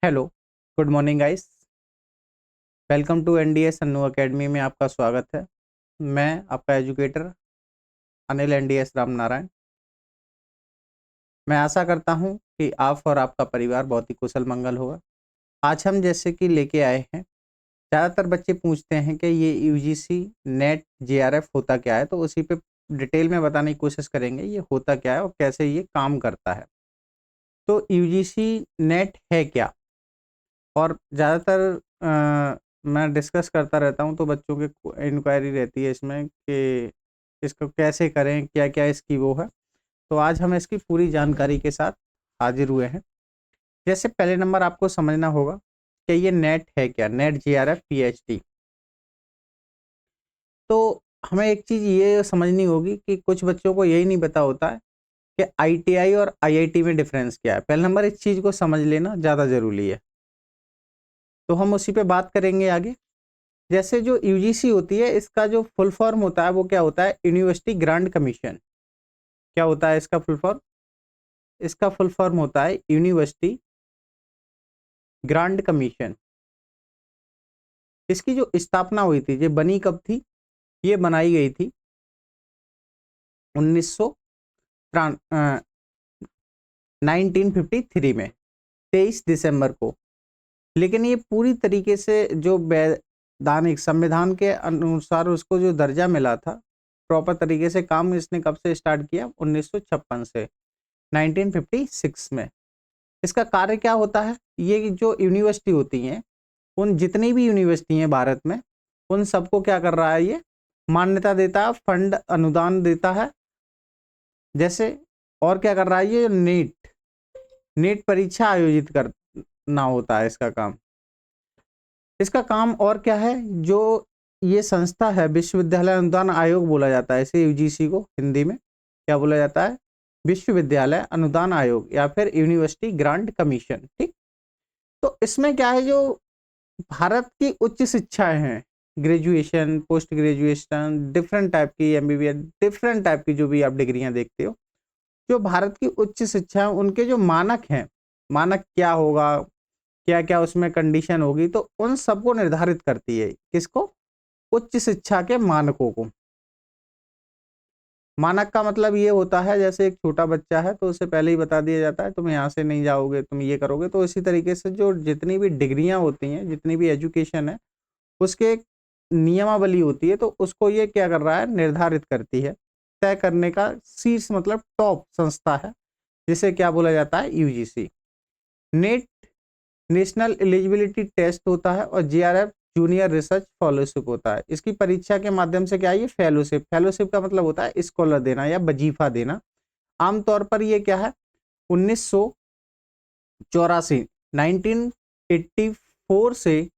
Hello, good morning guys. Welcome to NDS Annu academy में आपका स्वागत है। मैं आपका एजुकेटर अनिल एनडीएस राम नारायण। मैं आशा करता हूं कि आप और आपका परिवार बहुत ही कुशल मंगल होगा। आज हम जैसे कि लेके आए हैं, ज़्यादातर बच्चे पूछते हैं कि ये यूजीसी नेट जेआरएफ होता क्या है, तो उसी पे डिटेल में बताने की कोशिश करेंगे ये होता क्या है और कैसे ये काम करता है। तो यूजीसी नेट है क्या, और ज़्यादातर मैं डिस्कस करता रहता हूँ तो बच्चों के इंक्वायरी रहती है इसमें कि इसको कैसे करें, क्या क्या इसकी वो है। तो आज हम इसकी पूरी जानकारी के साथ हाजिर हुए हैं। जैसे पहले नंबर आपको समझना होगा कि ये नेट है क्या, नेट जेआरएफ पीएचडी। तो हमें एक चीज़ ये समझनी होगी कि कुछ बच्चों को यही नहीं पता होता है कि आईटीआई और आईआईटी में डिफरेंस क्या है। पहले नंबर इस चीज़ को समझ लेना ज़्यादा ज़रूरी है, तो हम उसी पे बात करेंगे आगे। जैसे जो यूजीसी होती है, इसका जो फुल फॉर्म होता है वो क्या होता है, यूनिवर्सिटी ग्रांट कमीशन। क्या होता है इसका फुल फॉर्म? इसका फुल फॉर्म होता है यूनिवर्सिटी ग्रांट कमीशन। इसकी जो स्थापना हुई थी, ये बनी कब थी? ये बनाई गई थी 1953 में, 23 दिसंबर को। लेकिन ये पूरी तरीके से जो वैधानिक संविधान के अनुसार उसको जो दर्जा मिला था, प्रॉपर तरीके से काम इसने कब से स्टार्ट किया? 1956 से, 1956 में। इसका कार्य क्या होता है? ये जो यूनिवर्सिटी होती हैं, उन जितनी भी यूनिवर्सिटी हैं भारत में, उन सबको क्या कर रहा है, ये मान्यता देता है, फंड अनुदान देता है। जैसे और क्या कर रहा है, ये नीट नीट परीक्षा आयोजित करना होता है इसका काम। इसका काम और क्या है, जो ये संस्था है, विश्वविद्यालय अनुदान आयोग बोला जाता है इसे, यूजीसी को हिंदी में क्या बोला जाता है? विश्वविद्यालय अनुदान आयोग या फिर यूनिवर्सिटी ग्रांट कमीशन। ठीक। तो इसमें क्या है, जो भारत की उच्च शिक्षाएं हैं, graduation, post graduation, different type की एमबीबीएस, डिफरेंट टाइप की जो भी आप डिग्रियां देखते हो, जो भारत की उच्च शिक्षा, उनके जो मानक हैं, मानक क्या होगा, क्या क्या उसमें कंडीशन होगी, तो उन सबको निर्धारित करती है। किसको? उच्च शिक्षा के मानकों को। मानक का मतलब ये होता है, जैसे एक छोटा बच्चा है तो उसे पहले ही बता दिया जाता है तुम यहाँ से नहीं जाओगे, तुम ये करोगे। तो इसी तरीके से जो जितनी भी डिग्रियां होती हैं, जितनी भी एजुकेशन है, उसके एक नियमावली होती है, तो उसको ये क्या कर रहा है, निर्धारित करती है। तय करने का शीर्ष मतलब टॉप संस्था है, जिसे क्या बोला जाता है, UGC. NET national eligibility test होता है, और जेआरएफ जूनियर रिसर्च फेलोशिप होता है। इसकी परीक्षा के माध्यम से क्या है, ये फेलोशिप, फेलोशिप का मतलब होता है स्कॉलर देना या वजीफा देना। आमतौर पर ये क्या है, 1984 1984 से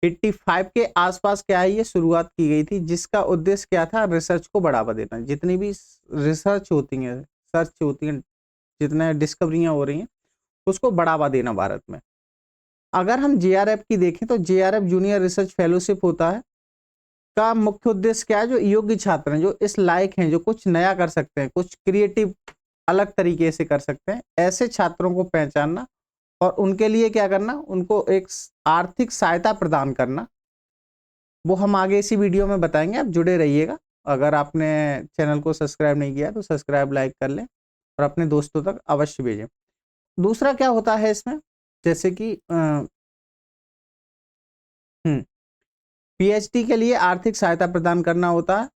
85 के आसपास क्या है, ये शुरुआत की गई थी, जिसका उद्देश्य क्या था, रिसर्च को बढ़ावा देना। जितनी भी रिसर्च होती हैं, सर्च होती हैं, जितने डिस्कवरियां हो रही हैं, उसको बढ़ावा देना भारत में। अगर हम जेआरएफ की देखें तो जेआरएफ जूनियर रिसर्च फेलोशिप होता है, का मुख्य उद्देश्य क्या है, जो योग्य छात्र हैं, जो इस लायक हैं, जो कुछ नया कर सकते हैं, कुछ क्रिएटिव अलग तरीके से कर सकते हैं, ऐसे छात्रों को पहचानना और उनके लिए क्या करना, उनको एक आर्थिक सहायता प्रदान करना। वो हम आगे इसी वीडियो में बताएंगे, आप जुड़े रहिएगा। अगर आपने चैनल को सब्सक्राइब नहीं किया तो सब्सक्राइब, लाइक कर लें और अपने दोस्तों तक अवश्य भेजें। दूसरा क्या होता है इसमें, जैसे कि पीएचडी के लिए आर्थिक सहायता प्रदान करना होता है।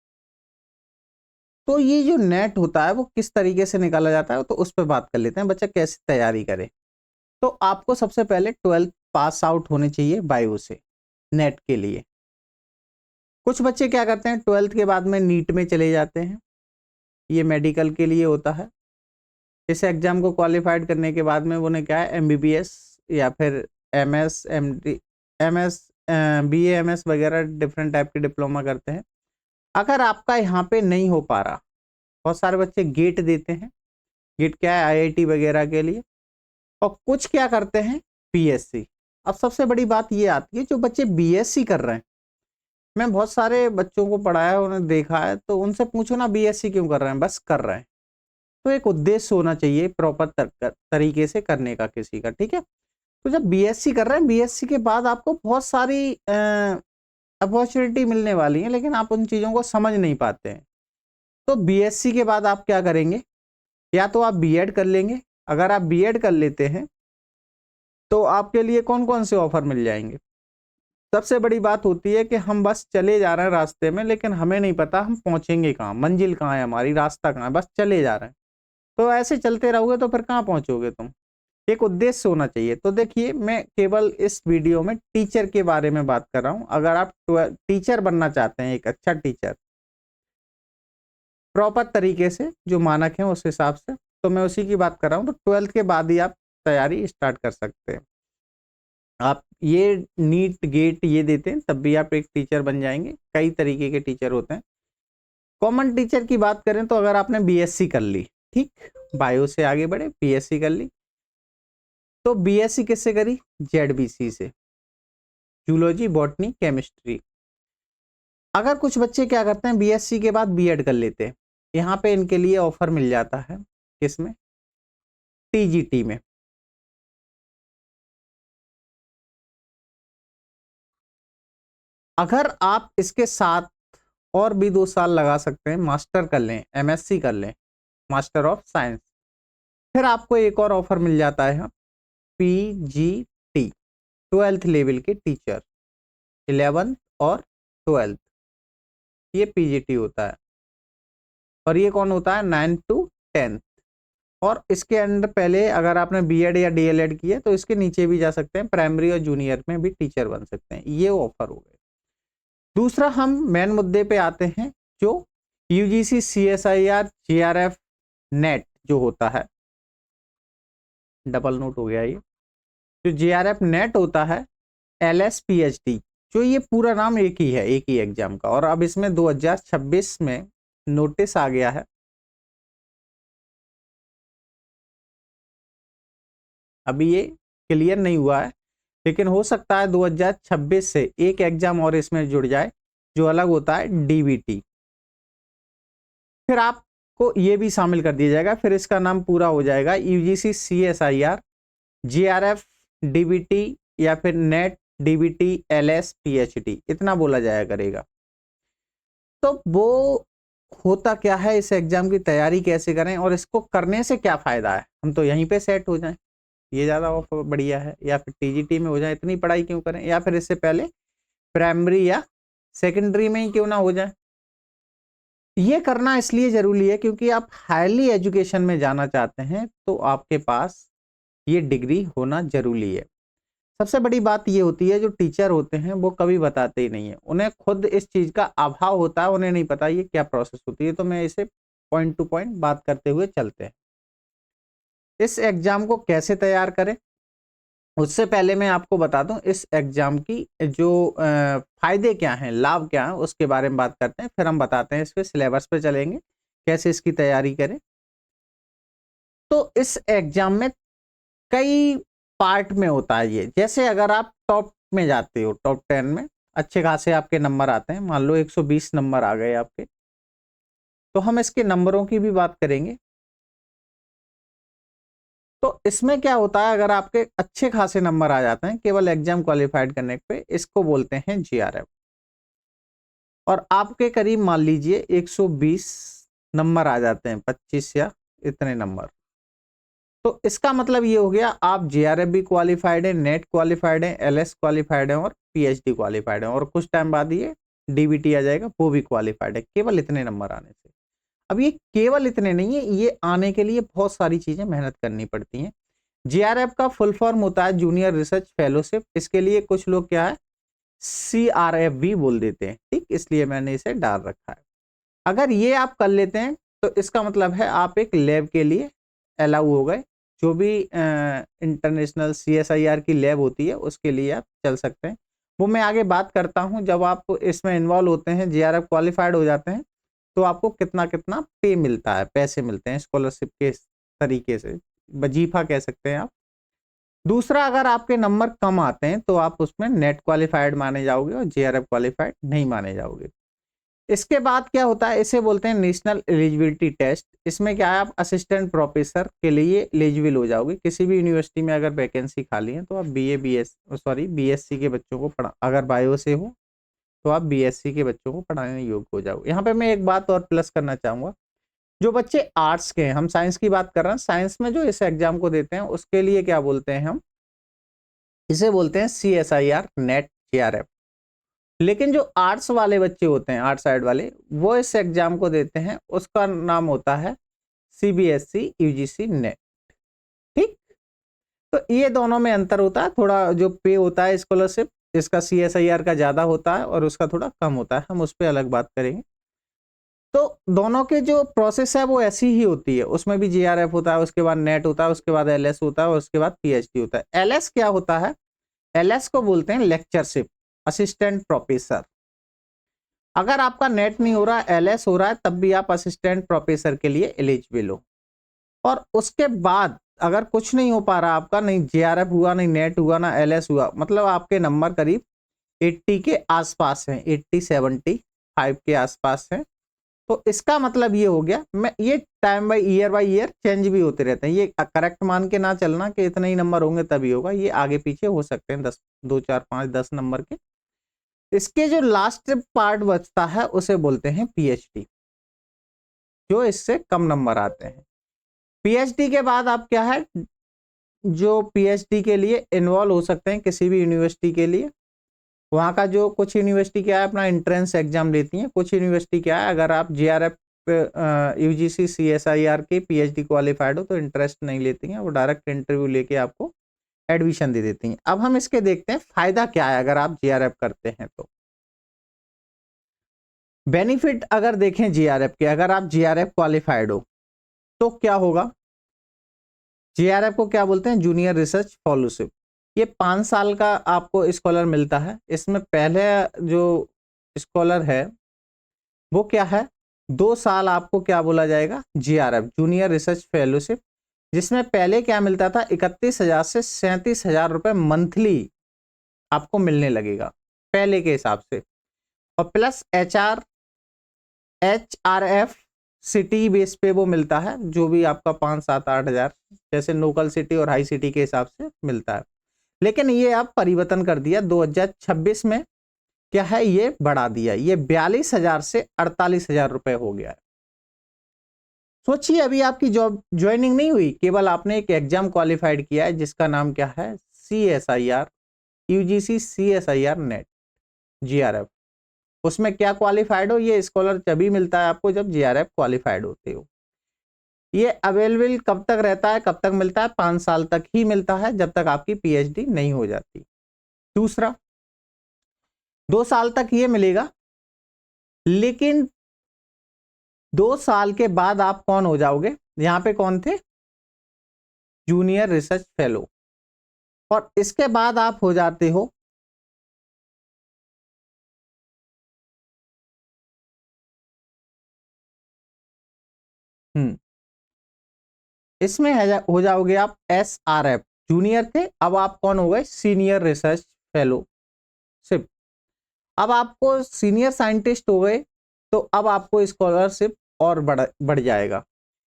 तो ये जो नेट होता है वो किस तरीके से निकाला जाता है, तो उस पर बात कर लेते हैं, बच्चा कैसे तैयारी करे। तो आपको सबसे पहले 12th पास आउट होने चाहिए बायो से, नेट के लिए। कुछ बच्चे क्या करते हैं, 12th के बाद में नीट में चले जाते हैं, ये मेडिकल के लिए होता है। इस एग्जाम को क्वालिफाइड करने के बाद में उन्हें क्या है, एमबीबीएस या फिर MS, MD, MS, BA, MS वगैरह डिफरेंट टाइप के डिप्लोमा करते हैं। अगर आपका यहाँ पे नहीं हो पा रहा, बहुत सारे बच्चे गेट देते हैं। गेट क्या है, आईआईटी वगैरह के लिए। और कुछ क्या करते हैं, बीएससी। अब सबसे बड़ी बात ये आती है, जो बच्चे बीएससी कर रहे हैं, मैं बहुत सारे बच्चों को पढ़ाया है, उन्हें देखा है, तो उनसे पूछो ना बीएससी क्यों कर रहे हैं, बस कर रहे हैं। तो एक उद्देश्य होना चाहिए प्रॉपर तरीके से करने का किसी का, ठीक है। तो जब बीएससी कर रहे हैं, बीएससी के बाद आपको बहुत सारी अपॉर्चुनिटी मिलने वाली है, लेकिन आप उन चीज़ों को समझ नहीं पाते हैं। तो बीएससी के बाद आप क्या करेंगे, या तो आप बीएड कर लेंगे। अगर आप बीएड कर लेते हैं तो आपके लिए कौन कौन से ऑफर मिल जाएंगे। सबसे बड़ी बात होती है कि हम बस चले जा रहे हैं रास्ते में, लेकिन हमें नहीं पता हम पहुंचेंगे कहाँ, मंजिल कहाँ है हमारी, रास्ता कहाँ है, बस चले जा रहे हैं। तो ऐसे चलते रहोगे तो फिर कहाँ पहुंचोगे तुम। एक उद्देश्य होना चाहिए। तो देखिए, मैं केवल इस वीडियो में टीचर के बारे में बात कर रहा हूं। अगर आप टीचर बनना चाहते हैं, एक अच्छा टीचर प्रॉपर तरीके से जो मानक है उस हिसाब से, तो मैं उसी की बात कर रहा हूं। तो 12th के बाद ही आप तैयारी स्टार्ट कर सकते हैं। आप ये नीट गेट ये देते हैं तब भी आप एक टीचर बन जाएंगे। कई तरीके के टीचर होते हैं। कॉमन टीचर की बात करें तो अगर आपने बीएससी कर ली, ठीक, बायो से आगे बढ़े, बीएससी कर ली, तो बीएससी किससे करी, जेडबीसी से, जूलॉजी, बॉटनी, केमिस्ट्री। अगर कुछ बच्चे क्या करते हैं, बीएससी के बाद बीएड कर लेते हैं, यहाँ पे इनके लिए ऑफर मिल जाता है, किसमें, टीजीटी में। अगर आप इसके साथ और भी 2 साल लगा सकते हैं, मास्टर कर लें, एमएससी कर लें, मास्टर ऑफ साइंस, फिर आपको एक और ऑफर मिल जाता है, पीजीटी, 12th लेवल के टीचर, 11th और 12th, ये पीजीटी होता है। और ये कौन होता है, 9 to 10th। और इसके अंदर पहले अगर आपने बीएड या डीएलएड किया तो इसके नीचे भी जा सकते हैं, प्राइमरी और जूनियर में भी टीचर बन सकते हैं। ये ऑफर हो गए। दूसरा, हम मेन मुद्दे पे आते हैं, जो यूजीसी, सीएसआईआर, जीआरएफ, नेट जो होता है, डबल नोट हो गया ये, जो जीआरएफ नेट होता है, एलएसपीएचडी, जो ये पूरा नाम एक ही है, एक ही एग्जाम का। और अब इसमें 2026 में नोटिस आ गया है, अभी ये क्लियर नहीं हुआ है, लेकिन हो सकता है 2026 से एक एग्जाम और इसमें जुड़ जाए, जो अलग होता है डीबीटी। फिर आपको ये भी शामिल कर दिया जाएगा, फिर इसका नाम पूरा हो जाएगा यूजीसी, सीएसआईआर, जीआरएफ, डीबीटी, या फिर नेट, डीबीटी, एलएस, पीएचडी, इतना बोला जाया करेगा। तो वो होता क्या है, इस एग्जाम की तैयारी कैसे करें और इसको करने से क्या फायदा है, हम तो यहीं पे सेट हो जाएं, ये ज्यादा बढ़िया है, या फिर टीजीटी में हो जाए, इतनी पढ़ाई क्यों करें, या फिर इससे पहले प्राइमरी या सेकेंडरी में ही क्यों ना हो जाए। ये करना इसलिए जरूरी है क्योंकि आप हाईली एजुकेशन में जाना चाहते हैं तो आपके पास ये डिग्री होना जरूरी है। सबसे बड़ी बात ये होती है, जो टीचर होते हैं वो कभी बताते ही नहीं है, उन्हें खुद इस चीज का अभाव होता है, उन्हें नहीं पता ये क्या प्रोसेस होती है। तो मैं इसे पॉइंट टू पॉइंट बात करते हुए चलते हैं। इस एग्जाम को कैसे तैयार करें, उससे पहले मैं आपको बता दूं इस एग्जाम की जो फायदे क्या हैं, लाभ क्या हैं, उसके बारे में बात करते हैं, फिर हम बताते हैं, इस पे सिलेबस पे चलेंगे, कैसे इसकी तैयारी करें। तो इस एग्जाम में कई पार्ट में होता है ये। जैसे अगर आप टॉप में जाते हो, टॉप 10 में अच्छे खासे आपके नंबर आते हैं, मान लो 120 नंबर आ गए आपके, तो हम इसके नंबरों की भी बात करेंगे। तो इसमें क्या होता है, अगर आपके अच्छे खासे नंबर आ जाते हैं केवल एग्जाम क्वालिफाइड करने पे, इसको बोलते हैं जीआरएफ। और आपके करीब मान लीजिए 120 नंबर आ जाते हैं, 25 या इतने नंबर, तो इसका मतलब ये हो गया आप जेआरएफ भी क्वालिफाइड है, नेट क्वालिफाइड है, एलएस क्वालिफाइड है और पीएचडी क्वालिफाइड है, और कुछ टाइम बाद ये डीबीटी आ जाएगा, वो भी क्वालिफाइड है, केवल इतने नंबर आने से। अब ये केवल इतने नहीं है, ये आने के लिए बहुत सारी चीजें मेहनत करनी पड़ती हैं। जेआरएफ का फुल फॉर्म होता है जूनियर रिसर्च फेलोशिप। इसके लिए कुछ लोग क्या है, सीआरएफ भी बोल देते हैं, ठीक, इसलिए मैंने इसे डाल रखा है। अगर ये आप कर लेते हैं तो इसका मतलब है आप एक लैब के लिए अलाउ हो गए। जो भी इंटरनेशनल सीएसआईआर की लैब होती है उसके लिए आप चल सकते हैं। वो मैं आगे बात करता हूं, जब आप इसमें इन्वॉल्व होते हैं, जेआरएफ क्वालिफाइड हो जाते हैं, तो आपको कितना कितना पे मिलता है, पैसे मिलते हैं स्कॉलरशिप के तरीके से, वजीफा कह सकते हैं आप। दूसरा, अगर आपके नंबर कम आते हैं तो आप उसमें नेट क्वालिफाइड माने जाओगे और जेआरएफ क्वालिफाइड नहीं माने जाओगे। इसके बाद क्या होता है, इसे बोलते हैं नेशनल एलिजिबिलिटी टेस्ट। इसमें क्या है, आप असिस्टेंट प्रोफेसर के लिए एलिजिबल हो जाओगे। किसी भी यूनिवर्सिटी में अगर वैकेंसी खाली है तो आप बीएससी के बच्चों को पढ़ा, अगर बायो से हो तो आप बीएससी के बच्चों को पढ़ाने योग्य हो जाओगे। यहाँ पे मैं एक बात और प्लस करना चाहूंगा, जो बच्चे आर्ट्स के हैं, हम साइंस की बात कर रहे हैं, साइंस में जो इस एग्जाम को देते हैं उसके लिए क्या बोलते हैं, हम इसे बोलते हैं CSIR नेट JRF। लेकिन जो आर्ट्स वाले बच्चे होते हैं, आर्ट साइड वाले, वो इस एग्जाम को देते हैं, उसका नाम होता है CBSE UGC नेट। ठीक, तो ये दोनों में अंतर होता है, थोड़ा जो पे होता है स्कॉलरशिप, इसका CSIR का ज्यादा होता है और उसका थोड़ा कम होता है, हम उस पर अलग बात करेंगे। तो दोनों के जो प्रोसेस है वो ऐसी ही होती है, उसमें भी JRF होता है, उसके बाद नेट होता है, उसके बाद LS होता है और उसके बाद PhD होता है। LS क्या होता है, LS को बोलते हैं लेक्चरशिप असिस्टेंट प्रोफेसर। अगर आपका नेट नहीं हो रहा, LS हो रहा है, तब भी आप असिस्टेंट प्रोफेसर के लिए एलिजिबल हो। और उसके बाद अगर कुछ नहीं हो पा रहा आपका, नहीं JRF हुआ, नहीं नेट हुआ, ना LS हुआ, मतलब आपके नंबर करीब 80 के आसपास हैं, 80-75 के आसपास हैं, तो इसका मतलब ये हो गया, मैं ये टाइम बाय ईयर चेंज भी होते रहते हैं, ये करेक्ट मान के ना चलना कि इतने ही नंबर होंगे तभी होगा, ये आगे पीछे हो सकते हैं 10, 2, 4, 5, 10 नंबर के। इसके जो लास्ट पार्ट बचता है उसे बोलते हैं PhD, जो इससे कम नंबर आते हैं। PhD के बाद आप क्या है, जो PhD के लिए इन्वॉल्व हो सकते हैं किसी भी यूनिवर्सिटी के लिए। वहाँ का जो कुछ यूनिवर्सिटी क्या है, अपना एंट्रेंस एग्जाम लेती हैं, कुछ यूनिवर्सिटी क्या है, अगर आप JRF UGC CSIR के PhD क्वालिफाइड हो तो इंटरेस्ट नहीं लेती हैं, वो डायरेक्ट इंटरव्यू लेके आपको एडमिशन दे देती हैं। अब हम इसके देखते हैं फायदा क्या है अगर आप JRF करते हैं तो। बेनिफिट अगर देखें JRF के, अगर आप JRF क्वालिफाइड हो तो क्या होगा, JRF को क्या बोलते हैं, जूनियर रिसर्च फेलोशिप। ये 5 साल का आपको स्कॉलर मिलता है। इसमें पहले जो स्कॉलर है वो क्या है, 2 साल आपको क्या बोला जाएगा, JRF जूनियर रिसर्च फेलोशिप, जिसमें पहले क्या मिलता था, 31,000 से 37,000 रुपए मंथली आपको मिलने लगेगा पहले के हिसाब से। और प्लस HRF सिटी बेस पे वो मिलता है, जो भी आपका 5, 7, 8,000 जैसे लोकल सिटी और हाई सिटी के हिसाब से मिलता है। लेकिन ये अब परिवर्तन कर दिया 2026 में, क्या है, ये बढ़ा दिया, ये 42,000 से 48,000 रुपए हो गया है। सोचिए, अभी आपकी जॉब ज्वाइनिंग नहीं हुई, केवल आपने एक एग्जाम क्वालिफाइड किया है जिसका नाम क्या है, CSIR UGC CSIR net JRF। उसमें क्या क्वालिफाइड हो, ये स्कॉलर तभी मिलता है आपको जब JRF क्वालिफाइड होते हो। ये अवेलेबल कब तक रहता है, कब तक मिलता है, 5 साल तक ही मिलता है, जब तक आपकी PhD नहीं हो जाती। दूसरा, 2 साल तक ये मिलेगा, लेकिन 2 साल के बाद आप कौन हो जाओगे, यहां पे कौन थे, जूनियर रिसर्च फेलो, और इसके बाद आप हो जाते हो इसमें हो जाओगे आप SRF, जूनियर थे, अब आप कौन हो गए, सीनियर रिसर्च फेलोशिप। अब आपको सीनियर साइंटिस्ट हो गए, तो अब आपको स्कॉलरशिप और बढ़ जाएगा।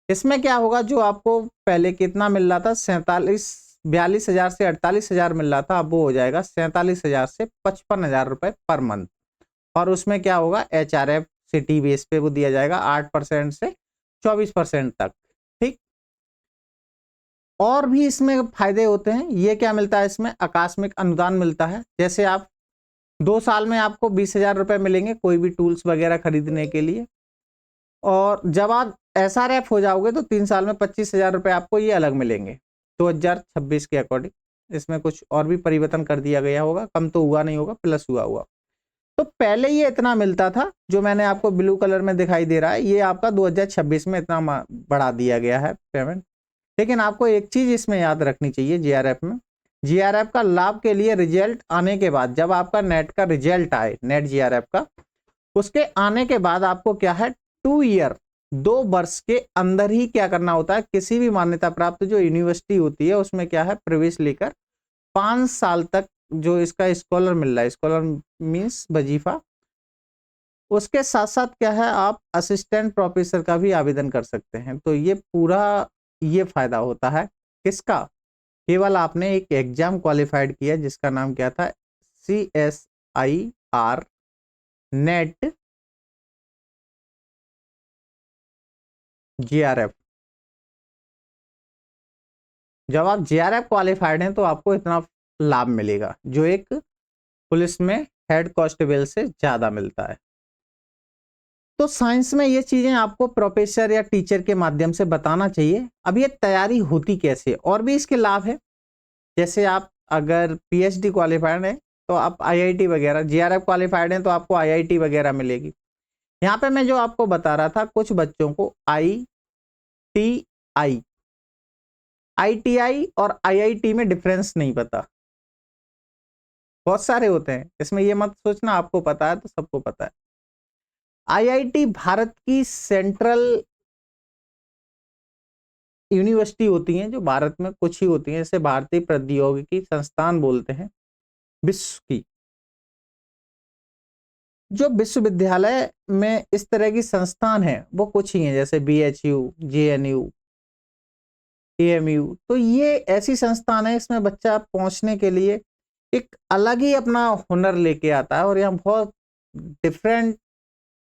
इसमें क्या होगा, जो आपको पहले कितना मिल रहा था, 42,000 से 48,000 मिल रहा था, अब वो हो जाएगा 47,000 से 55,000 रुपए पर मंथ। और उसमें क्या होगा, HRF सिटी बेस पे वो दिया जाएगा 8% से 24% तक। ठीक, और भी इसमें फायदे होते हैं। ये क्या मिलता है, इसमें आकस्मिक अनुदान मिलता है, जैसे आप 2 साल में आपको 20,000 रुपए मिलेंगे कोई भी टूल्स वगैरह खरीदने के लिए। और जब आप SRF हो जाओगे तो 3 साल में 25,000 रुपए आपको ये अलग मिलेंगे 2026 के अकॉर्डिंग। इसमें कुछ और भी परिवर्तन कर दिया गया होगा, कम तो हुआ नहीं होगा, प्लस हुआ। तो पहले ये इतना मिलता था, जो मैंने आपको ब्लू कलर में दिखाई दे रहा है, ये आपका 2026 में इतना बढ़ा दिया गया है पेमेंट। लेकिन आपको एक चीज इसमें याद रखनी चाहिए, JRF में, JRF का लाभ के लिए रिजल्ट आने के बाद, जब आपका नेट का रिजल्ट आए, नेट JRF का, उसके आने के बाद आपको क्या है, 2 वर्ष के अंदर ही क्या करना होता है, किसी भी मान्यता प्राप्त जो यूनिवर्सिटी होती है उसमें क्या है, प्रवेश लेकर 5 साल तक जो इसका स्कॉलर मिल रहा है, स्कॉलर मीन्स वजीफा, उसके साथ साथ क्या है, आप असिस्टेंट प्रोफेसर का भी आवेदन कर सकते हैं। तो ये पूरा ये फायदा होता है किसका, केवल आपने एक एग्जाम क्वालिफाइड किया जिसका नाम क्या था, CSIR नेट JRF। जब आप JRF क्वालिफाइड हैं तो आपको इतना लाभ मिलेगा जो एक पुलिस में हेड कांस्टेबल से ज्यादा मिलता है। तो साइंस में ये चीजें आपको प्रोफेसर या टीचर के माध्यम से बताना चाहिए। अब ये तैयारी होती कैसे, और भी इसके लाभ है। जैसे आप अगर PhD क्वालिफाइड हैं तो आप IIT वगैरह, JRF क्वालिफाइड हैं तो आपको IIT वगैरह मिलेगी। यहाँ पे मैं जो आपको बता रहा था, कुछ बच्चों को ITI, ITI और IIT में डिफरेंस नहीं पता। बहुत सारे होते हैं इसमें, ये मत सोचना आपको पता है तो सबको पता है। IIT भारत की सेंट्रल यूनिवर्सिटी होती हैं, जो भारत में कुछ ही होती हैं, जैसे भारतीय प्रौद्योगिकी संस्थान बोलते हैं विश्व की। जो विश्वविद्यालय में इस तरह की संस्थान है वो कुछ ही हैं, जैसे BHU, JNU, AMU। तो ये ऐसी संस्थान है, इसमें बच्चा पहुंचने के लिए एक अलग ही अपना हुनर लेके आता है, और यहाँ बहुत डिफरेंट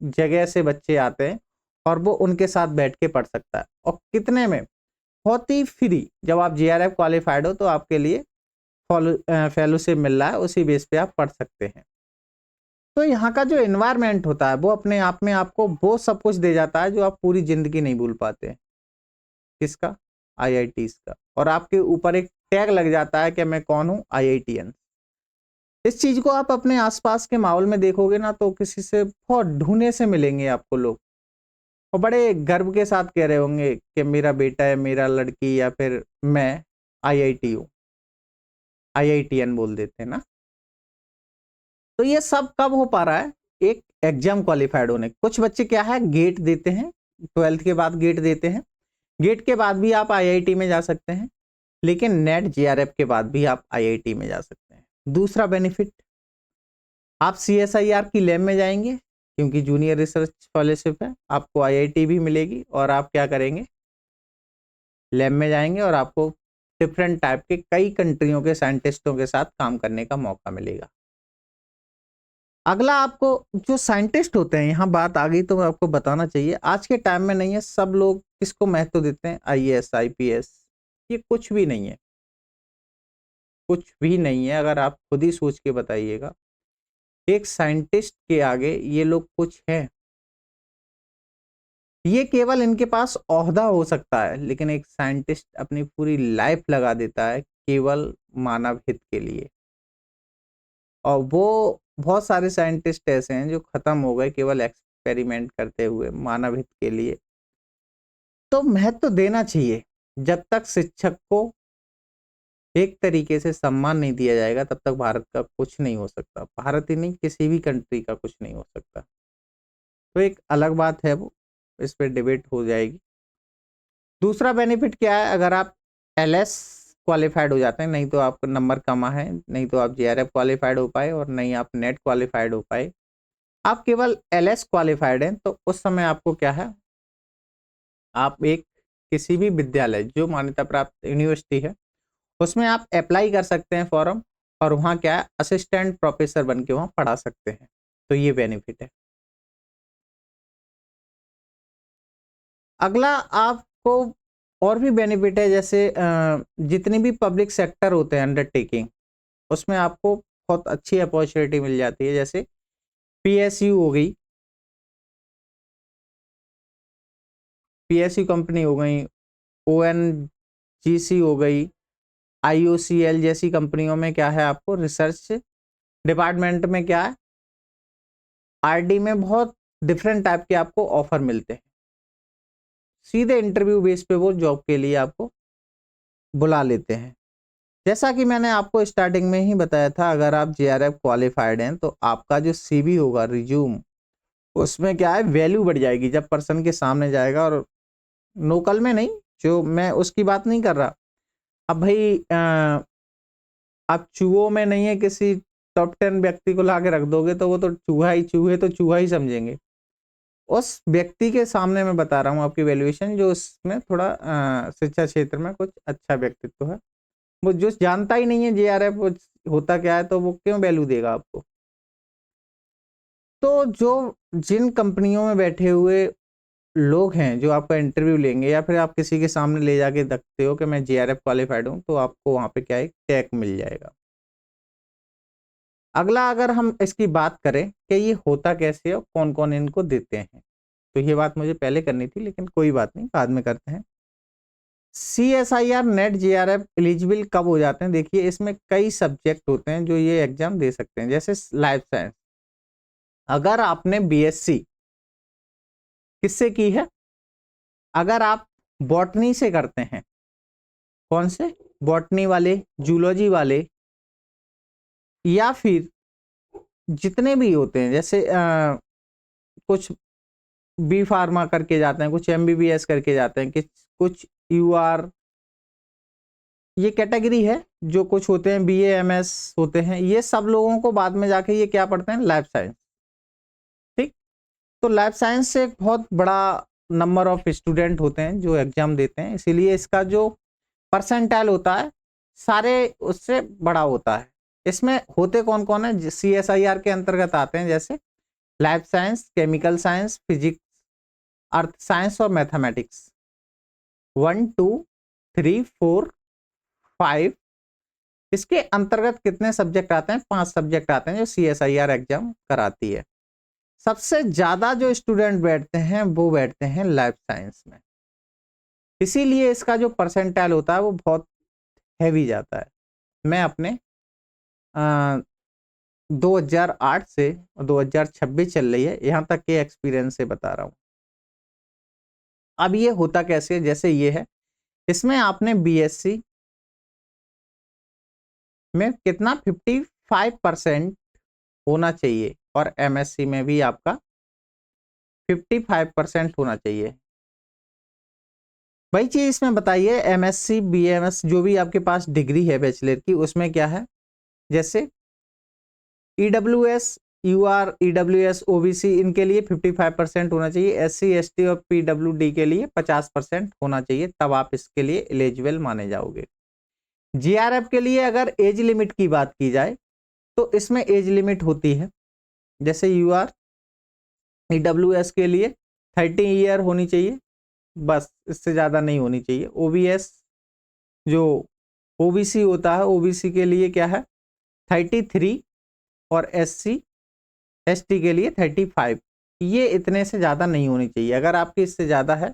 जगह से बच्चे आते हैं और वो उनके साथ बैठ के पढ़ सकता है। और कितने में, बहुत ही फ्री। जब आप JRF क्वालिफाइड हो तो आपके लिए फेलोशिप मिल रहा है, उसी बेस पे आप पढ़ सकते हैं। तो यहाँ का जो एनवायरनमेंट होता है वो अपने आप में आपको वो सब कुछ दे जाता है जो आप पूरी जिंदगी नहीं भूल पाते हैं। किसका, IITs का। और आपके ऊपर एक टैग लग जाता है कि मैं कौन हूँ, IITian। इस चीज को आप अपने आसपास के माहौल में देखोगे ना, तो किसी से बहुत ढूंढने से मिलेंगे आपको लोग, और बड़े गर्व के साथ कह रहे होंगे कि मेरा बेटा है, मेरा लड़की, या फिर मैं IIT हूँ, IITian बोल देते हैं ना। तो ये सब कब हो पा रहा है, एक एग्जाम क्वालिफाइड होने। कुछ बच्चे क्या है, गेट देते हैं, 12th के बाद गेट देते हैं। गेट के बाद भी आप IIT में जा सकते हैं, लेकिन नेट JRF के बाद भी आप IIT में जा सकते हैं। दूसरा बेनिफिट, आप CSIR की लैब में जाएंगे, क्योंकि जूनियर रिसर्च फेलोशिप है, आपको IIT भी मिलेगी, और आप क्या करेंगे, लैब में जाएंगे और आपको डिफरेंट टाइप के कई कंट्रियों के साइंटिस्टों के साथ काम करने का मौका मिलेगा। अगला, आपको जो साइंटिस्ट होते हैं, यहाँ बात आ गई तो आपको बताना चाहिए, आज के टाइम में नहीं है, सब लोग किसको महत्व देते हैं, IAS IPS। ये कुछ भी नहीं है, कुछ भी नहीं है। अगर आप खुद ही सोच के बताइएगा, एक साइंटिस्ट के आगे ये लोग कुछ हैं। ये केवल इनके पास ओहदा हो सकता है, लेकिन एक साइंटिस्ट अपनी पूरी लाइफ लगा देता है केवल मानव हित के लिए। और वो बहुत सारे साइंटिस्ट ऐसे हैं जो खत्म हो गए केवल एक्सपेरिमेंट करते हुए मानव हित के लिए। तो महत्व देना चाहिए। जब तक शिक्षक को एक तरीके से सम्मान नहीं दिया जाएगा, तब तक भारत का कुछ नहीं हो सकता। भारत ही नहीं, किसी भी कंट्री का कुछ नहीं हो सकता। तो एक अलग बात है, वो इस पर डिबेट हो जाएगी। दूसरा बेनिफिट क्या है, अगर आप LS क्वालिफाइड हो जाते हैं, नहीं तो आपका नंबर कम है, नहीं तो आप JRF क्वालिफाइड हो पाए, और नहीं आप नेट क्वालिफाइड हो पाए, आप केवल LS क्वालिफाइड हैं, तो उस समय आपको क्या है, आप एक किसी भी विद्यालय जो मान्यता प्राप्त यूनिवर्सिटी है उसमें आप अप्लाई कर सकते हैं फॉर्म, और वहाँ क्या है, असिस्टेंट प्रोफेसर बन के वहाँ पढ़ा सकते हैं। तो ये बेनिफिट है। अगला आपको और भी बेनिफिट है, जैसे जितनी भी पब्लिक सेक्टर होते हैं अंडरटेकिंग, उसमें आपको बहुत अच्छी अपॉर्चुनिटी मिल जाती है। जैसे PSU हो गई, PSU कंपनी हो गई, ONGC हो गई, IOCL जैसी कंपनियों में क्या है, आपको रिसर्च डिपार्टमेंट में क्या है, RD में बहुत डिफरेंट टाइप के आपको ऑफर मिलते हैं। सीधे इंटरव्यू बेस पे वो जॉब के लिए आपको बुला लेते हैं। जैसा कि मैंने आपको स्टार्टिंग में ही बताया था, अगर आप JRF क्वालिफाइड हैं तो आपका जो CV होगा, रिज्यूम, उसमें क्या है, वैल्यू बढ़ जाएगी जब पर्सन के सामने जाएगा। और लोकल में नहीं, जो मैं उसकी बात नहीं कर रहा। अब भाई आप चूहों में नहीं है, किसी टॉप 10 व्यक्ति को लाके रख दोगे तो वो तो चूहा ही समझेंगे। उस व्यक्ति के सामने मैं बता रहा हूँ आपकी वैल्यूएशन, जो उसमें थोड़ा शिक्षा क्षेत्र में कुछ अच्छा व्यक्तित्व है। वो जो जानता ही नहीं है जेआरएफ होता क्या है, तो वो क्यों वैल्यू देगा आपको। तो जो जिन कंपनियों में बैठे हुए लोग हैं जो आपका इंटरव्यू लेंगे, या फिर आप किसी के सामने ले जाके रखते हो कि मैं जेआरएफ क्वालिफाइड हूँ, तो आपको वहाँ पे क्या है, टैग मिल जाएगा। अगला अगर हम इसकी बात करें कि ये होता कैसे है, कौन कौन इनको देते हैं, तो ये बात मुझे पहले करनी थी, लेकिन कोई बात नहीं, बाद में करते हैं। CSIR नेट जेआरएफ एलिजिबल कब हो जाते हैं? देखिए, इसमें कई सब्जेक्ट होते हैं जो ये एग्जाम दे सकते हैं, जैसे लाइफ साइंस। अगर आपने बीएससी किससे की है, अगर आप बॉटनी से करते हैं, कौन से, बॉटनी वाले, जूलॉजी वाले, या फिर जितने भी होते हैं, जैसे कुछ बी फार्मा करके जाते हैं, कुछ MBBS करके जाते हैं, कुछ UR, ये कैटेगरी है। जो कुछ होते हैं BA MS होते हैं, ये सब लोगों को बाद में जाके ये क्या पढ़ते हैं, लाइफ साइंस। ठीक, तो लाइफ साइंस से एक बहुत बड़ा नंबर ऑफ स्टूडेंट होते हैं जो एग्जाम देते हैं, इसीलिए इसका जो परसेंटाइल होता है सारे उससे बड़ा होता है। इसमें होते कौन कौन है, CSIR के अंतर्गत आते हैं, जैसे life science, chemical science, physics, earth science और मैथमेटिक्स। 1 2 3 4 5, इसके अंतर्गत कितने सब्जेक्ट आते हैं, 5 सब्जेक्ट आते हैं जो CSIR एग्जाम कराती है। सबसे ज्यादा जो स्टूडेंट बैठते हैं वो बैठते हैं लाइफ साइंस में, इसीलिए इसका जो परसेंटाइल होता है वो बहुत हैवी जाता है। मैं अपने 2008 से 2026 चल रही है, यहां तक के एक्सपीरियंस से बता रहा हूं। अब ये होता कैसे है, जैसे ये है, इसमें आपने BSc में कितना 55% होना चाहिए, और MSc में भी आपका 55% होना चाहिए। वही चीज इसमें बताइए, MSc BMS जो भी आपके पास डिग्री है बैचलर की, उसमें क्या है, जैसे EWS UR EWS OBC इनके लिए 55% होना चाहिए, SC ST और PWD के लिए 50% होना चाहिए, तब आप इसके लिए एलिजिबल माने जाओगे। GRF के लिए अगर एज लिमिट की बात की जाए तो इसमें एज लिमिट होती है, जैसे UR EWS के लिए 30 ईयर होनी चाहिए, बस, इससे ज्यादा नहीं होनी चाहिए। OBS जो OBC होता है, OBC के लिए क्या है 33, और SC ST के लिए 35, ये इतने से ज्यादा नहीं होनी चाहिए। अगर आपकी इससे ज्यादा है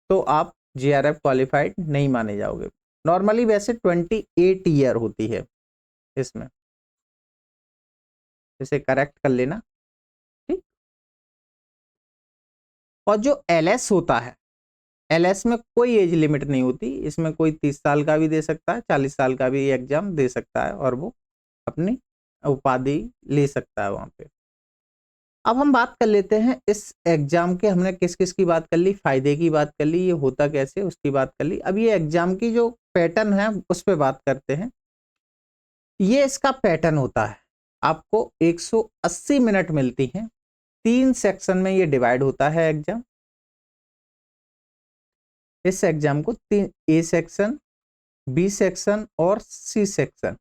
तो आप GRF क्वालिफाइड नहीं माने जाओगे। नॉर्मली वैसे 28 ईयर होती है इसमें, इसे करेक्ट कर लेना, ठीक। और जो LS होता है, LS में कोई एज लिमिट नहीं होती, इसमें कोई 30 साल का भी दे सकता है, 40 साल का भी एग्जाम दे सकता है, और वो अपनी उपाधि ले सकता है वहां पे। अब हम बात कर लेते हैं इस एग्जाम के, हमने किस किस की बात कर ली, फायदे की बात कर ली, ये होता कैसे उसकी बात कर ली। अब ये एग्जाम की जो पैटर्न है उस पर बात करते हैं। ये इसका पैटर्न होता है, आपको 180 मिनट मिलती हैं, 3 सेक्शन में ये डिवाइड होता है एग्जाम। इस एग्जाम को 3 A सेक्शन, B सेक्शन और C सेक्शन।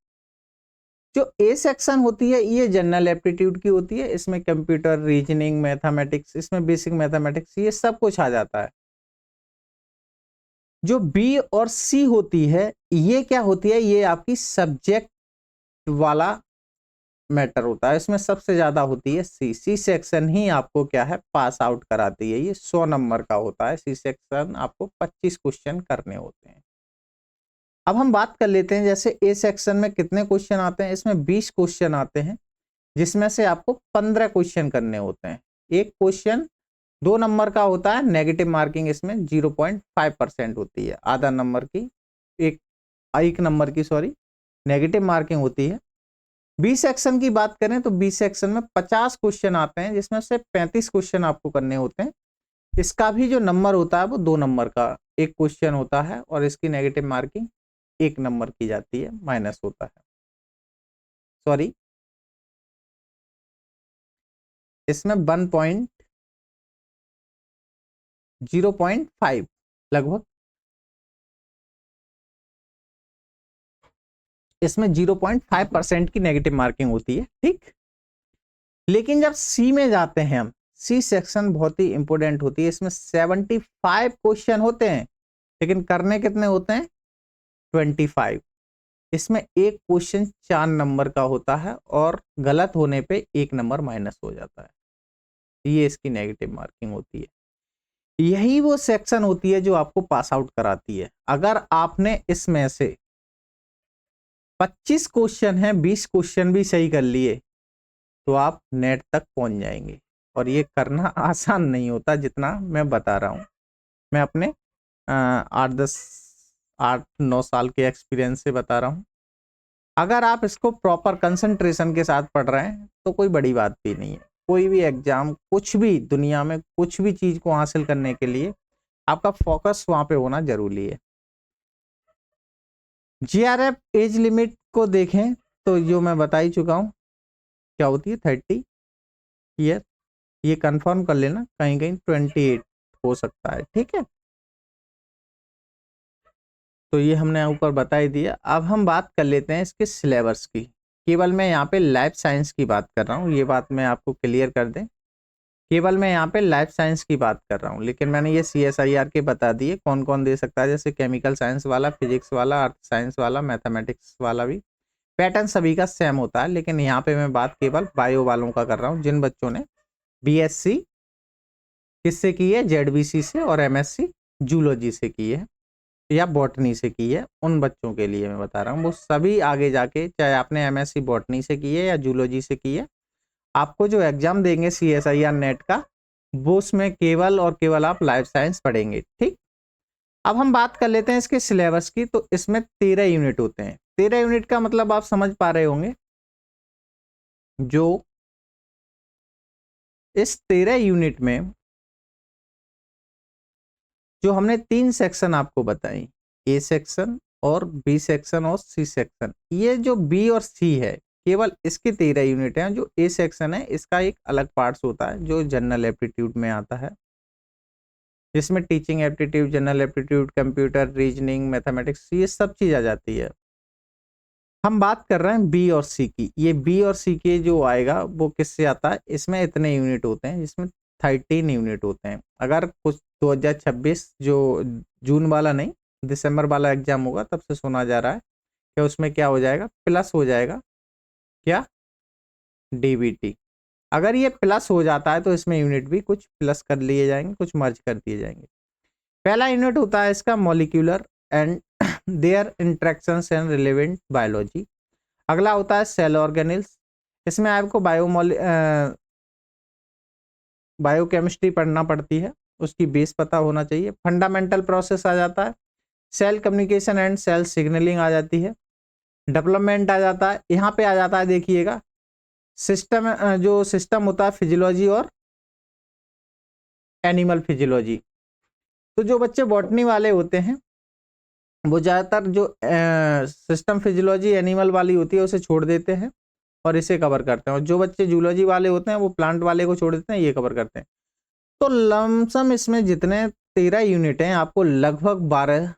जो A सेक्शन होती है ये जनरल एप्टीट्यूड की होती है, इसमें कंप्यूटर, रीजनिंग, मैथमेटिक्स, इसमें बेसिक मैथमेटिक्स, ये सब कुछ आ जाता है। जो B और C होती है, ये क्या होती है, ये आपकी सब्जेक्ट वाला मैटर होता है, इसमें सबसे ज्यादा होती है C सेक्शन ही आपको क्या है, पास आउट कराती है। ये 100 नंबर का होता है, C सेक्शन आपको 25 क्वेश्चन करने होते हैं। अब हम बात कर लेते हैं, जैसे A सेक्शन में कितने क्वेश्चन आते हैं, इसमें 20 क्वेश्चन आते हैं, जिसमें से आपको 15 क्वेश्चन करने होते हैं। एक क्वेश्चन 2 नंबर का होता है, नेगेटिव मार्किंग इसमें 0.5% होती है, आधा नंबर की, एक नंबर की सॉरी नेगेटिव मार्किंग होती है। बी सेक्शन की बात करें तो बी सेक्शन में 50 क्वेश्चन आते हैं, जिसमें से 35 क्वेश्चन आपको करने होते हैं। इसका भी जो नंबर होता है वो 2 नंबर का एक क्वेश्चन होता है, और इसकी नेगेटिव मार्किंग 1 नंबर की जाती है, माइनस होता है, सॉरी इसमें 0.5 लगभग, इसमें 0.5% की नेगेटिव मार्किंग होती है, ठीक। लेकिन जब सी में जाते हैं हम, सी सेक्शन बहुत ही इंपॉर्टेंट होती है, इसमें 75 क्वेश्चन होते हैं, लेकिन करने कितने होते हैं? 25। इसमें एक क्वेश्चन 4 नंबर का होता है और गलत होने पे 1 नंबर माइनस हो जाता है। ये इसकी नेगेटिव मार्किंग होती है। यही वो सेक्शन होती है जो आपको पास आउट कराती है। अगर आपने इसमें से 25 क्वेश्चन है, 20 क्वेश्चन भी सही कर लिए तो आप नेट तक पहुंच जाएंगे। और ये करना आसान नहीं होता जितना मैं बता रहा हूं। मैं अपने 8-9 साल के एक्सपीरियंस से बता रहा हूं। अगर आप इसको प्रॉपर कंसंट्रेशन के साथ पढ़ रहे हैं तो कोई बड़ी बात भी नहीं है। कोई भी एग्जाम, कुछ भी दुनिया में कुछ भी चीज को हासिल करने के लिए आपका फोकस वहां पे होना जरूरी है। जीआरएफ एज लिमिट को देखें तो जो मैं बता ही चुका हूं क्या होती है, 30 ईयर। ये कंफर्म कर लेना, कहीं कहीं 28 हो सकता है, ठीक है। तो ये हमने ऊपर बता ही दिया। अब हम बात कर लेते हैं इसके सिलेबस की। केवल मैं यहाँ पे लाइफ साइंस की बात कर रहा हूँ, ये बात मैं आपको क्लियर कर दें। केवल मैं यहाँ पे लाइफ साइंस की बात कर रहा हूँ, लेकिन मैंने ये CSIR के बता दिए कौन कौन दे सकता है, जैसे केमिकल साइंस वाला, फिजिक्स वाला, अर्थ साइंस वाला, मैथमेटिक्स वाला भी। पैटर्न सभी का सेम होता है, लेकिन यहाँ पे मैं बात केवल बायो वालों का कर रहा हूँ, जिन बच्चों ने BSc किससे की है, ZBC से, और MSc जूलॉजी से की है या बॉटनी से की है, उन बच्चों के लिए मैं बता रहा हूँ। वो सभी आगे जाके, चाहे आपने MSc बॉटनी से की है या जूलॉजी से की है, आपको जो एग्जाम देंगे CSIR नेट का, वो उसमें केवल और केवल आप लाइफ साइंस पढ़ेंगे, ठीक। अब हम बात कर लेते हैं इसके सिलेबस की। तो इसमें 13 यूनिट होते हैं। 13 यूनिट का मतलब आप समझ पा रहे होंगे, जो इस 13 यूनिट में जो हमने 3 सेक्शन आपको बताई, A सेक्शन और B सेक्शन और C सेक्शन, ये जो B और C है केवल इसके 13 यूनिट हैं। जो A सेक्शन है इसका एक अलग पार्ट्स होता है जो जनरल एप्टीट्यूड में आता है, जिसमें teaching aptitude, general aptitude, computer, reasoning, mathematics, ये सब चीज आ जाती है। हम बात कर रहे हैं B और C की। ये B और C के जो आएगा वो किससे आता है, इसमें इतने यूनिट होते हैं, जिसमें 13 यूनिट होते हैं। अगर कुछ 2026 जो जून वाला नहीं, दिसंबर वाला एग्जाम होगा, तब से सुना जा रहा है कि उसमें क्या हो जाएगा, प्लस हो जाएगा, क्या, DBT। अगर ये प्लस हो जाता है तो इसमें यूनिट भी कुछ प्लस कर लिए जाएंगे, कुछ मर्ज कर दिए जाएंगे। पहला यूनिट होता है इसका molecular and their interactions and relevant biology. अगला होता है सेल ऑर्गेनिल्स। इसमें आपको बायोकेमिस्ट्री पढ़ना पड़ती है, उसकी बेस पता होना चाहिए। फंडामेंटल प्रोसेस आ जाता है, cell communication and cell signalling आ जाती है, डेवलपमेंट आ जाता है। यहाँ पे आ जाता है, देखिएगा, सिस्टम, जो सिस्टम होता है, फिजियोलॉजी और एनिमल फिजियोलॉजी। तो जो बच्चे बॉटनी वाले होते हैं वो ज़्यादातर जो सिस्टम फिजियोलॉजी एनिमल वाली होती है उसे छोड़ देते हैं और इसे कवर करते हैं, और जो बच्चे जूलॉजी वाले होते हैं वो प्लांट वाले को छोड़ देते हैं, ये कवर करते हैं। तो लमसम इसमें जितने 13 यूनिट हैं, आपको लगभग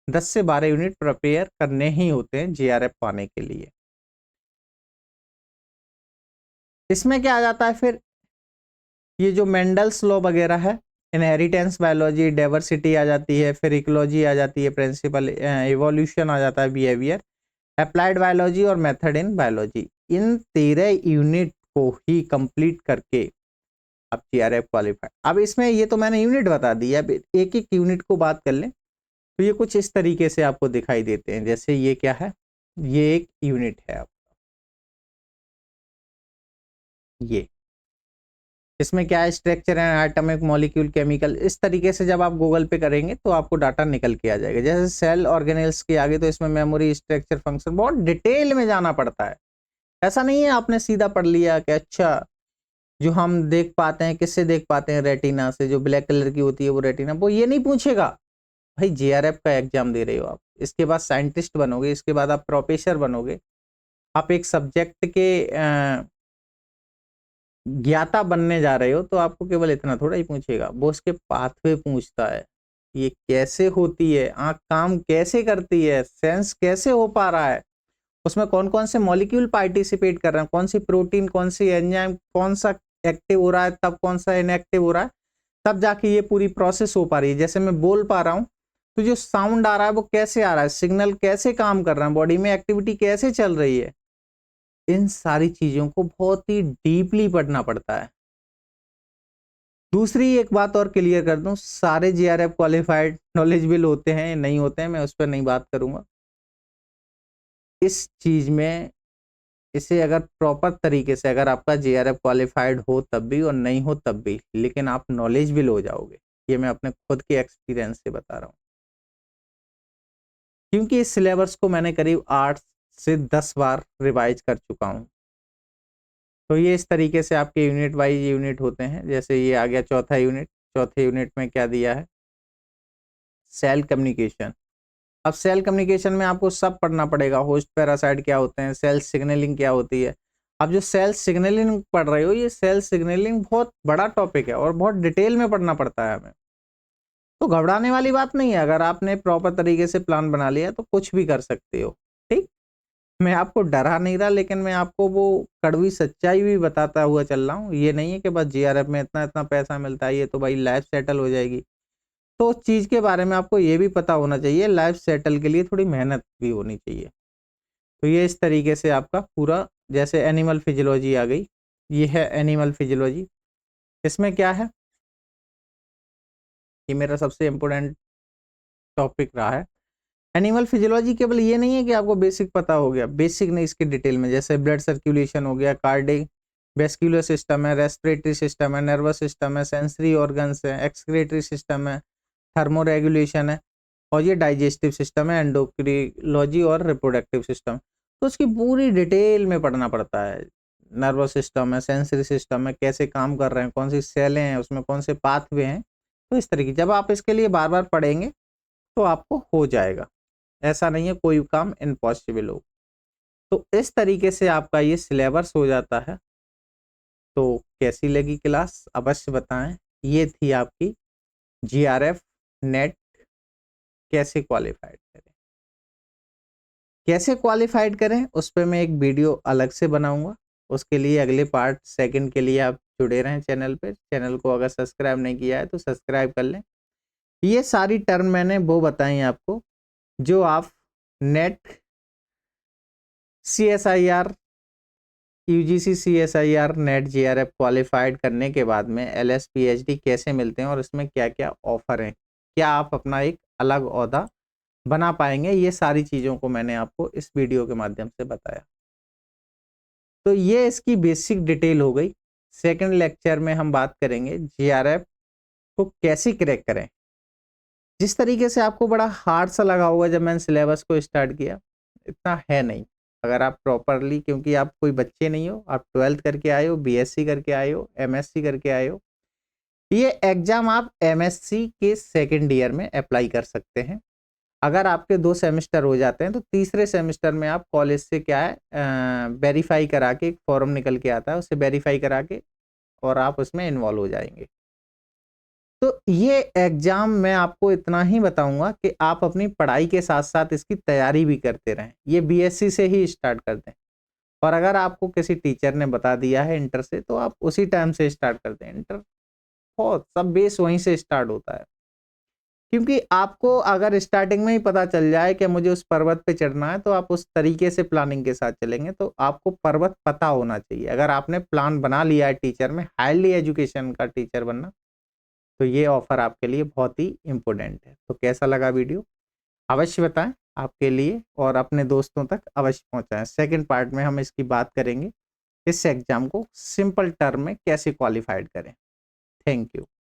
10 से 12 यूनिट प्रिपेयर करने ही होते हैं JRF पाने के लिए। इसमें क्या आ जाता है फिर, ये जो मेंडल्स लॉ वगैरह है, इनहेरिटेंस बायोलॉजी, डाइवर्सिटी आ जाती है, फिर इकोलॉजी आ जाती है, प्रिंसिपल इवोल्यूशन आ जाता है, बिहेवियर, अप्लाइड बायोलॉजी और method in biology. In 13 unit को ही कंप्लीट करके आप JRF क्वालिफाई। अब इसमें ये तो मैंने यूनिट बता दी, अब एक एक यूनिट को बात कर लें तो ये कुछ इस तरीके से आपको दिखाई देते हैं। जैसे ये क्या है, ये एक यूनिट है आपका, ये इसमें क्या है, structure and atomic, molecule, chemical. इस तरीके से जब आप गूगल पे करेंगे तो आपको डाटा निकल के आ जाएगा। जैसे सेल ऑर्गेनेल्स के आगे तो इसमें मेमोरी, स्ट्रक्चर, फंक्शन, बहुत डिटेल में जाना पड़ता है। ऐसा नहीं है आपने सीधा पढ़ लिया कि अच्छा, जो हम देख पाते हैं, किससे देख पाते हैं, रेटिना से, जो ब्लैक कलर की होती है वो रेटिना, वो ये नहीं पूछेगा। भाई JRF का एग्जाम दे रहे हो आप, इसके बाद साइंटिस्ट बनोगे, इसके बाद आप प्रोफेसर बनोगे, आप एक सब्जेक्ट के ज्ञाता बनने जा रहे हो तो आपको केवल इतना थोड़ा ही पूछेगा, वो उसके पाथवे पूछता है, ये कैसे होती है, आंख काम कैसे करती है, सेंस कैसे हो पा रहा है, उसमें कौन कौन से मॉलिक्यूल पार्टिसिपेट कर रहे हैं, कौन सी प्रोटीन, कौन सी एंजाइम, कौन सा एक्टिव हो रहा है, तब कौन सा इनएक्टिव हो रहा है, तब जाके ये पूरी प्रोसेस हो पा रही है। जैसे मैं बोल पा रहा हूँ तो जो साउंड आ रहा है वो कैसे आ रहा है, सिग्नल कैसे काम कर रहा है, बॉडी में एक्टिविटी कैसे चल रही है, इन सारी चीजों को बहुत ही डीपली पढ़ना पड़ता है। दूसरी एक बात और क्लियर कर दूं, सारे जीआरएफ क्वालिफाइड नॉलेजेबल होते हैं, नहीं होते हैं, मैं उस पर नहीं बात करूंगा। इस चीज में इसे अगर प्रॉपर तरीके से, अगर आपका जीआरएफ क्वालिफाइड हो तब भी और नहीं हो तब भी, लेकिन आप नॉलेजेबल हो जाओगे, ये मैं अपने खुद के एक्सपीरियंस से बता रहा हूँ। क्योंकि इस सिलेबस को मैंने करीब 8 से 10 बार रिवाइज कर चुका हूँ। तो ये इस तरीके से आपके यूनिट वाइज यूनिट होते हैं। जैसे ये आ गया चौथा यूनिट, चौथे यूनिट में क्या दिया है, सेल कम्युनिकेशन। अब सेल कम्युनिकेशन में आपको सब पढ़ना पड़ेगा, होस्ट पैरासाइट क्या होते हैं, सेल सिग्नलिंग क्या होती है। अब जो सेल सिग्नलिंग पढ़ रहे हो, ये सेल सिग्नलिंग बहुत बड़ा टॉपिक है और बहुत डिटेल में पढ़ना पड़ता है हमें। तो घबराने वाली बात नहीं है, अगर आपने प्रॉपर तरीके से प्लान बना लिया तो कुछ भी कर सकते हो। ठीक, मैं आपको डरा नहीं रहा, लेकिन मैं आपको वो कड़वी सच्चाई भी बताता हुआ चल रहा हूँ। ये नहीं है कि बस जीआरएफ में इतना इतना पैसा मिलता है, ये तो भाई लाइफ सेटल हो जाएगी। तो उस चीज के बारे में आपको ये भी पता होना चाहिए, लाइफ सेटल के लिए थोड़ी मेहनत भी होनी चाहिए। तो ये इस तरीके से आपका पूरा, जैसे एनिमल फिजियोलॉजी आ गई, ये है एनिमल फिजियोलॉजी। इसमें क्या है, ये मेरा सबसे इम्पोर्टेंट टॉपिक रहा है। एनिमल फिजियोलॉजी केवल ये नहीं है कि आपको बेसिक पता हो गया, बेसिक नहीं, इसके डिटेल में, जैसे ब्लड सर्कुलेशन हो गया, कार्डिक वेस्कुलर सिस्टम है, रेस्पिरेटरी सिस्टम है, नर्वस सिस्टम है, सेंसरी ऑर्गन्स है, एक्सक्रीटरी सिस्टम है, थर्मो रेगुलेशन है, और ये डाइजेस्टिव सिस्टम है, एंडोक्रिनोलॉजी और रिप्रोडक्टिव सिस्टम। तो उसकी पूरी डिटेल में पढ़ना पड़ता है। नर्वस सिस्टम है, सेंसरी सिस्टम है, कैसे काम कर रहे हैं, कौन सी सेलें हैं, उसमें कौन से पाथवे हैं। तो इस तरीके, जब आप इसके लिए बार बार पढ़ेंगे तो आपको हो जाएगा। ऐसा नहीं है कोई काम इम्पॉसिबल हो। तो इस तरीके से आपका ये सिलेबस हो जाता है। तो कैसी लगी क्लास अवश्य बताएं। ये थी आपकी जीआरएफ नेट कैसे क्वालिफाइड करें। कैसे क्वालिफाइड करें उस पर मैं एक वीडियो अलग से बनाऊंगा। उसके लिए अगले पार्ट सेकंड के लिए आप जुड़े रहें चैनल पे। चैनल को अगर सब्सक्राइब नहीं किया है तो सब्सक्राइब कर लें। ये सारी टर्म मैंने वो बताई आपको जो आप net CSIR UGC CSIR net GRF qualified करने के बाद में LS PhD कैसे मिलते हैं और इसमें क्या क्या ऑफर हैं, क्या आप अपना एक अलग ओहदा बना पाएंगे, ये सारी चीज़ों को मैंने आपको इस वीडियो के माध्यम से बताया। तो ये इसकी बेसिक डिटेल हो गई। सेकंड लेक्चर में हम बात करेंगे जीआरएफ को कैसे क्रैक करें। जिस तरीके से आपको बड़ा हार्ड सा लगा होगा जब मैंने सिलेबस को स्टार्ट किया, इतना है नहीं। अगर आप प्रॉपरली, क्योंकि आप कोई बच्चे नहीं हो, आप 12th करके आए हो, BSc करके आए हो, MSc करके आए हो, ये एग्जाम आप MSc के सेकेंड ईयर में अप्लाई कर सकते हैं। अगर आपके 2 सेमेस्टर हो जाते हैं तो तीसरे सेमेस्टर में आप कॉलेज से क्या है वेरीफाई करा के, एक फॉर्म निकल के आता है, उसे वेरीफाई करा के और आप उसमें इन्वॉल्व हो जाएंगे। तो ये एग्जाम मैं आपको इतना ही बताऊंगा कि आप अपनी पढ़ाई के साथ साथ इसकी तैयारी भी करते रहें। ये BSc से ही स्टार्ट कर दें, और अगर आपको किसी टीचर ने बता दिया है इंटर से तो आप उसी टाइम से स्टार्ट कर दें। इंटर बहुत सब बेस वहीं से स्टार्ट होता है। क्योंकि आपको अगर स्टार्टिंग में ही पता चल जाए कि मुझे उस पर्वत पे चढ़ना है तो आप उस तरीके से प्लानिंग के साथ चलेंगे। तो आपको पर्वत पता होना चाहिए। अगर आपने प्लान बना लिया है टीचर में, हाईली एजुकेशन का टीचर बनना, तो ये ऑफर आपके लिए बहुत ही इम्पोर्टेंट है। तो कैसा लगा वीडियो अवश्य बताएं आपके लिए, और अपने दोस्तों तक अवश्य पहुंचाएं। सेकंड पार्ट में हम इसकी बात करेंगे, इस एग्जाम को सिंपल टर्म में कैसे क्वालिफाइड करें। Thank you.